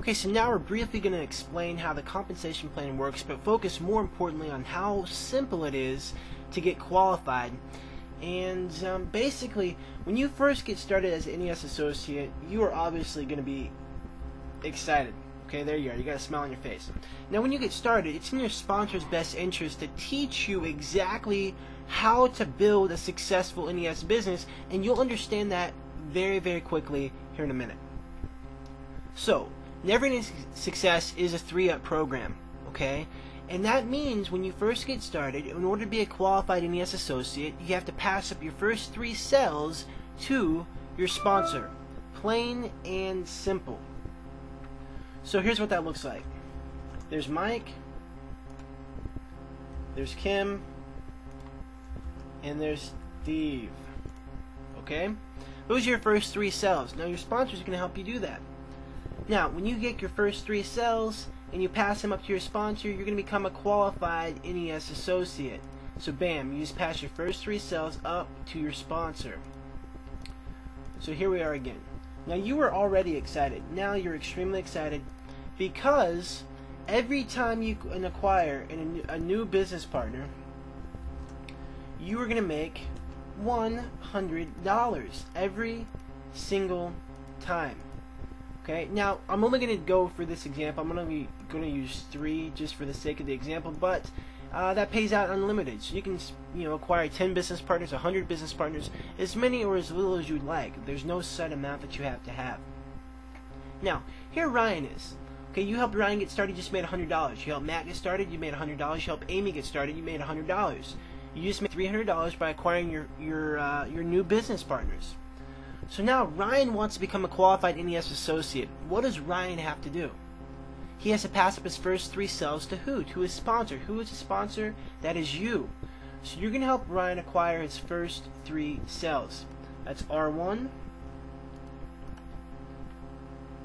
Okay, so now we're briefly going to explain how the compensation plan works, but focus more importantly on how simple it is to get qualified. And basically, when you first get started as an NES associate, you are obviously going to be excited. Okay, there you are. You got a smile on your face. Now, when you get started, it's in your sponsor's best interest to teach you exactly how to build a successful NES business, and you'll understand that very, very quickly here in a minute. So, Never Ending Success is a 3-up program, okay? And that means when you first get started, in order to be a qualified NES associate, you have to pass up your first 3 sales to your sponsor. Plain and simple. So here's what that looks like. There's Mike, there's Kim, and there's Steve. Okay? Those are your first 3 sales. Now your sponsors are going to help you do that. Now, when you get your first 3 sales and you pass them up to your sponsor, you're going to become a qualified NES associate. So bam, you just pass your first 3 sales up to your sponsor. So here we are again. Now you were already excited. Now you're extremely excited because every time you acquire a new business partner, you are going to make $100 every single time. Okay, now I'm only going to go for this example. I'm only going to use 3 just for the sake of the example, but that pays out unlimited. So you can, acquire 10 business partners, 100 business partners, as many or as little as you'd like. There's no set amount that you have to have. Now, here Ryan is. Okay, you helped Ryan get started, you just made $100. You helped Matt get started, you made $100. You helped Amy get started, you made $100. You just made $300 by acquiring your new business partners. So now Ryan wants to become a qualified NES associate. What does Ryan have to do? He has to pass up his first 3 sales to who? To his sponsor. Who is his sponsor? That is you. So you're going to help Ryan acquire his first 3 sales. That's R1,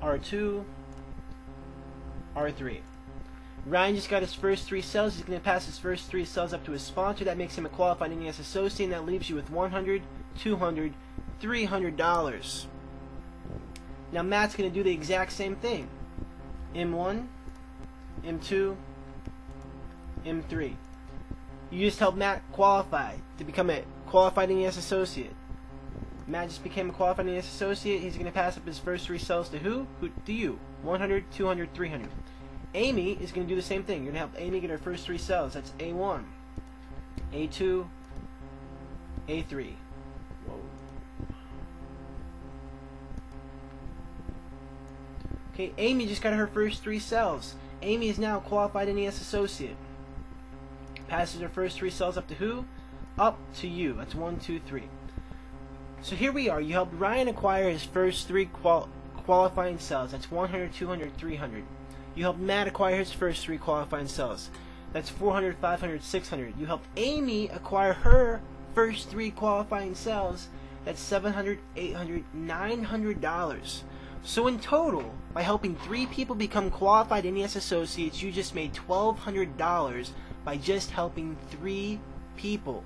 R2, R3. Ryan just got his first 3 sales. He's going to pass his first 3 sales up to his sponsor. That makes him a qualified NES associate, and that leaves you with $100, $200, $300. Now Matt's going to do the exact same thing. M1, M2, M3. You just helped Matt qualify to become a qualified NES associate. Matt just became a qualified NES associate. He's going to pass up his first 3 sales to who? Who to you. 100, 200, 300. Amy is going to do the same thing. You're going to help Amy get her first 3 sales. That's A1, A2, A3. Whoa. Okay, Amy just got her first 3 sales. Amy is now a qualified NES associate. Passes her first 3 sales up to who? Up to you. That's 1, 2, 3. So here we are. You helped Ryan acquire his first 3 qualifying sales. That's 100, 200, 300. You helped Matt acquire his first 3 qualifying sales. That's 400, 500, 600. You helped Amy acquire her first 3 qualifying sales. That's $700, $800, $900. So in total, by helping 3 people become qualified NES associates, you just made $1,200 by just helping 3 people.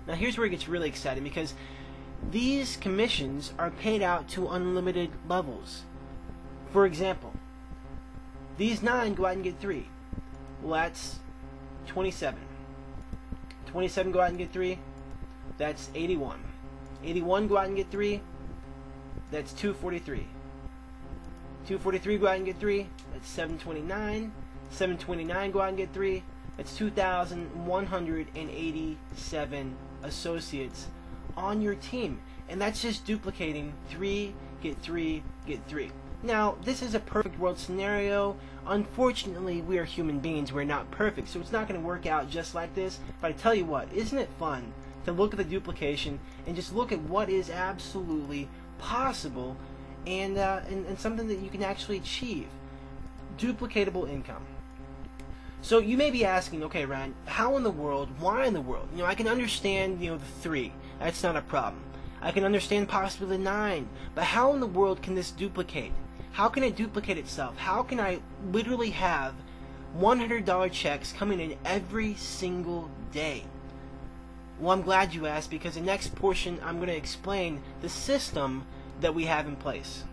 Now here's where it gets really exciting, because these commissions are paid out to unlimited levels. For example, these 9 go out and get 3. Well, that's 27. 27 go out and get 3. That's 81. 81 go out and get 3. That's 243. 243 go out and get 3. That's 729. 729 go out and get 3. That's 2,187 associates on your team. And that's just duplicating 3, get 3, get 3. Now, this is a perfect world scenario. Unfortunately, we are human beings. We're not perfect, so it's not going to work out just like this. But I tell you what, isn't it fun to look at the duplication and just look at what is absolutely possible and something that you can actually achieve? Duplicatable income. So you may be asking, okay, Ryan, how in the world, why in the world? I can understand, the 3. That's not a problem. I can understand possibly the 9. But how in the world can this duplicate? How can it duplicate itself? How can I literally have $100 checks coming in every single day? Well, I'm glad you asked, because the next portion I'm going to explain the system that we have in place.